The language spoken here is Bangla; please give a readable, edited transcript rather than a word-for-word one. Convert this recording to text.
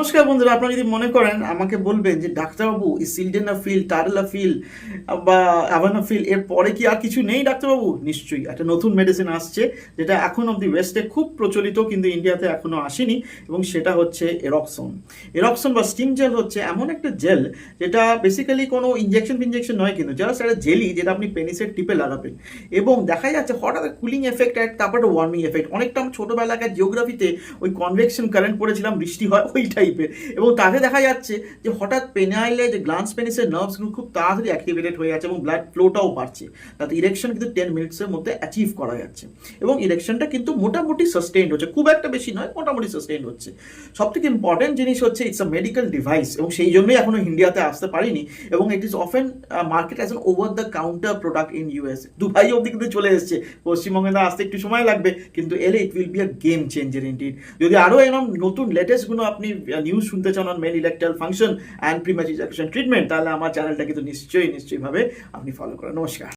নমস্কার বন্ধুরা, আপনারা যদি মনে করেন আমাকে বলবেন যে ডাক্তারবাবু এই সিলডেনাফিল, টাডালাফিল বা অ্যাভানাফিল এর পরে কি আর কিছু নেই ডাক্তারবাবু? নিশ্চয়ই একটা নতুন মেডিসিন আসছে যেটা এখন অব্দি ওয়েস্টে খুব প্রচলিত, কিন্তু ইন্ডিয়াতে এখনো আসেনি, এবং সেটা হচ্ছে এরক্সন। এরক্সন বা স্টিম জেল হচ্ছে এমন একটা জেল যেটা বেসিক্যালি কোনো ইঞ্জেকশন নয়, কিন্তু জাস্ট একটা জেলি যেটা আপনি পেনিসের টিপে লাগাবেন, এবং দেখা যাচ্ছে হঠাৎ কুলিং এফেক্ট, তারপর একটা ওয়ার্মিং এফেক্ট। অনেকটা আমি ছোটোবেলাকার জিওগ্রাফিতে ওই কনভেকশন কারেন্ট পড়েছিলাম, বৃষ্টি হয় ওই টাইপের। এবং তাতে দেখা যাচ্ছে যে হঠাৎ পেনাইলে যে গ্লান্স পেনিসের নার্ভসগুলো খুব তাড়াতাড়ি অ্যাক্টিভেটেড হয়ে যাচ্ছে এবং ব্লাড ফ্লোটাও বাড়ছে। তাতে ইরেকশন কিন্তু 10 মিনিটসের মধ্যে অ্যাচিভ করা যাচ্ছে, এবং ইরেকশনটা কিন্তু মোটামুটি সাস্টেইন হচ্ছে, খুব একটা বেশি নয়, মোটামুটি সাস্টেইন হচ্ছে। সব থেকে ইম্পর্টেন্ট জিনিস হচ্ছে ইটস আ মেডিকেল ডিভাইস, এবং সেই জন্যই এখনো ইন্ডিয়াতে আসতে পারিনি, এবং it is often market as an over the counter product in US. Dubai অব্দি কিন্তু চলে এসছে, পশ্চিমবঙ্গে তো আসতে একটু সময় লাগবে, কিন্তু এলে it will be a game changer indeed. যদি আরও এরকম নতুন লেটেস্টগুলো আপনি নিউজ শুনতে চান on male erectile function and premature ejaculation treatment, তাহলে আমার চ্যানেলটা কিন্তু নিশ্চয়ই ভাবে আপনি ফলো করেন। নমস্কার।